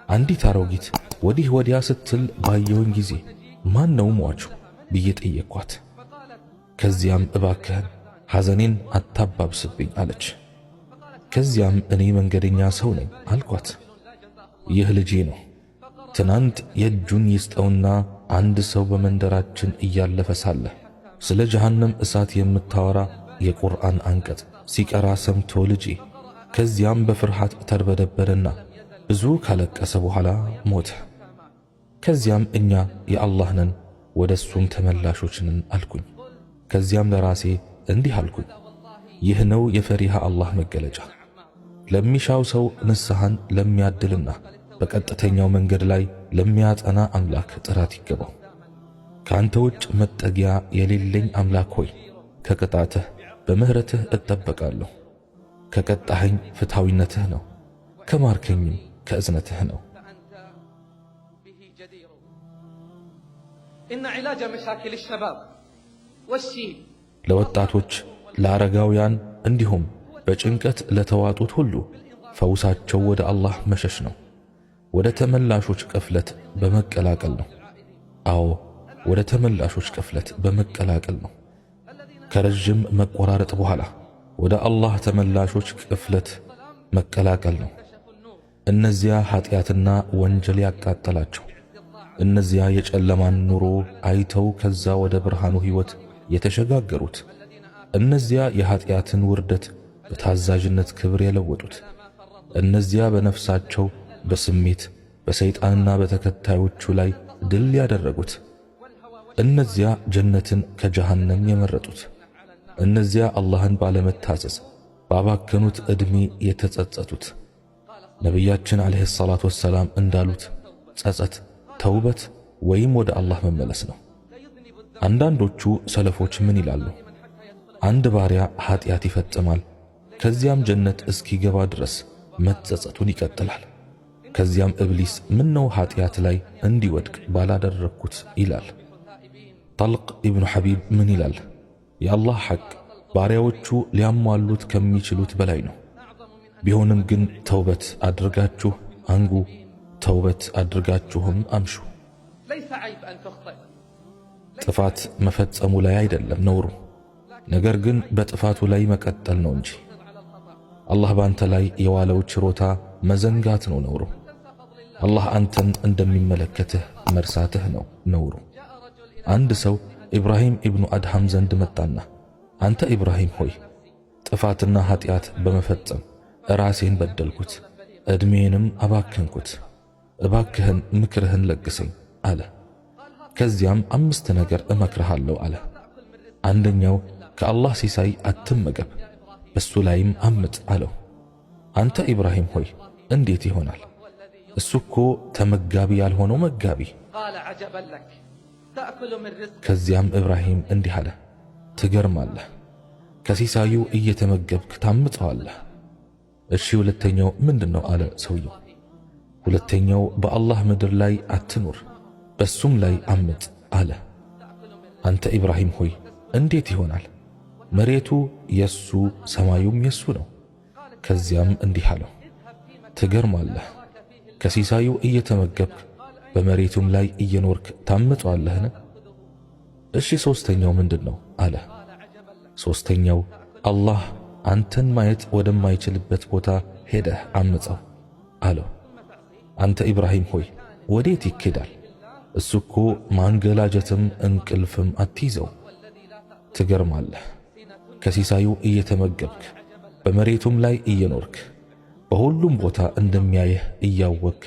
አንዲት አሮጊት ወዲህ ወዲያ ስትል ባየውኝ ጊዜ ማን ነው ሟቹ ብዬ ጠየቅኳት። ከዚያም እባክህን ሐዘኔን አታባብስብኝ አለች። ከዚያም እኔ መንገደኛ ሰው ነኝ አልኳት። ይህ ልጄ ነው። ትናንት የእጁን ይስጠውና አንድ ሰው በመንደራችን እያለፈ ሳለ ስለ ጀሃነም እሳት የምታወራ የቁርአን አንቀጽ ሲቀራ ሰምቶ ልጄ ከዚያም በፍርሃት ተርበደበደና ብዙ ካለቀሰ በኋላ ሞተ። ከዚያም እኛ የአላህ ነን ወደሱም ተመላሾች ነን አልኩኝ። ከዚያም ለራሴ እንዲህ አልኩኝ፣ ይህ ነው የፈሪሃ አላህ መገለጫ። ለሚሻው ሰው ንስሐን ለሚያድልና በቀጥተኛው መንገድ ላይ ለሚያጠና አምላክ ጥራት ይገባው። ካንተ ውጭ መጠጊያ የሌለኝ አምላክ ሆይ ከቅጣትህ በምህረትህ እጠበቃለሁ። ከቀጣኸኝ ፍትሃዊነትህ ነው፣ ከማርከኝም ከእዝነትህ ነው። ለወጣቶች ለአረጋውያን እንዲሁም በጭንቀት ለተዋጡት ሁሉ ፈውሳቸው ወደ አላህ መሸሽ ነው፣ ወደ ተመላሾች ቅፍለት በመቀላቀል ነው። አዎ ወደ ተመላሾች ቅፍለት በመቀላቀል ነው። ከረጅም መቆራረጥ በኋላ ወደ አላህ ተመላሾች ቅፍለት መቀላቀል ነው። እነዚያ ኃጢአትና ወንጀል ያቃጠላቸው፣ እነዚያ የጨለማን ኑሮ አይተው ከዛ ወደ ብርሃኑ ሕይወት የተሸጋገሩት፣ እነዚያ የኃጢአትን ውርደት በታዛዥነት ክብር የለወጡት፣ እነዚያ በነፍሳቸው በስሜት በሰይጣንና በተከታዮቹ ላይ ድል ያደረጉት፣ እነዚያ ጀነትን ከጀሃነም የመረጡት፣ እነዚያ አላህን ባለመታዘዝ ባባከኑት ዕድሜ የተጸጸቱት። ነቢያችን ዓለይሂ ሰላቱ ወሰላም እንዳሉት ጸጸት ተውበት ወይም ወደ አላህ መመለስ ነው። አንዳንዶቹ ሰለፎች ምን ይላሉ? አንድ ባሪያ ኃጢአት ይፈጽማል፣ ከዚያም ጀነት እስኪገባ ድረስ መጸጸቱን ይቀጥላል። ከዚያም ኢብሊስ ምነው ኃጢአት ላይ እንዲወድቅ ባላደረግኩት ይላል። ጠልቅ ኢብኑ ሐቢብ ምን ይላል? የአላህ ሐቅ ባሪያዎቹ ሊያሟሉት ከሚችሉት በላይ ነው። ቢሆንም ግን ተውበት አድርጋችሁ አንጉ፣ ተውበት አድርጋችሁም አምሹ። ጥፋት መፈጸሙ ላይ አይደለም ነውሩ፣ ነገር ግን በጥፋቱ ላይ መቀጠል ነው እንጂ። አላህ ባንተ ላይ የዋለው ችሮታ መዘንጋት ነው ነውሩ። አላህ አንተን እንደሚመለከትህ መርሳትህ ነው ነውሩ። አንድ ሰው ኢብራሂም ኢብኑ አድሃም ዘንድ መጣና አንተ ኢብራሂም ሆይ ጥፋትና ኃጢአት በመፈጸም ራሴን በደልኩት፣ ዕድሜንም አባከንኩት፣ እባክህን ምክርህን ለግሰኝ አለ። ከዚያም 5 ነገር እመክርሃለሁ አለ። አንደኛው ከአላህ ሲሳይ አትመገብ፣ በሱ ላይም አምጥ አለው። አንተ ኢብራሂም ሆይ እንዴት ይሆናል? እሱ እኮ ተመጋቢ ያልሆነው መጋቢ። ከዚያም ኢብራሂም እንዲህ አለ፣ ትገርማለህ፣ ከሲሳዩ እየተመገብክ ታምጠዋለህ። እሺ ሁለተኛው ምንድነው? አለ ሰውየው። ሁለተኛው በአላህ ምድር ላይ አትኑር፣ በሱም ላይ አምጥ አለ። አንተ ኢብራሂም ሆይ እንዴት ይሆናል? መሬቱ የሱ ሰማዩም የሱ ነው። ከዚያም እንዲህ አለው፣ ትገርማለህ፣ ከሲሳዩ እየተመገብክ በመሬቱም ላይ እየኖርክ ታምጠዋለህን? እሺ ሶስተኛው ምንድነው? አለ። ሶስተኛው አላህ አንተን ማየት ወደማይችልበት ቦታ ሄደህ አምፀው አለው። አንተ ኢብራሂም ሆይ ወዴት ይኬዳል? እሱ እኮ ማንገላጀትም እንቅልፍም አትይዘው። ትገርማለህ፣ ከሲሳዩ እየተመገብክ በመሬቱም ላይ እየኖርክ በሁሉም ቦታ እንደሚያየህ እያወክ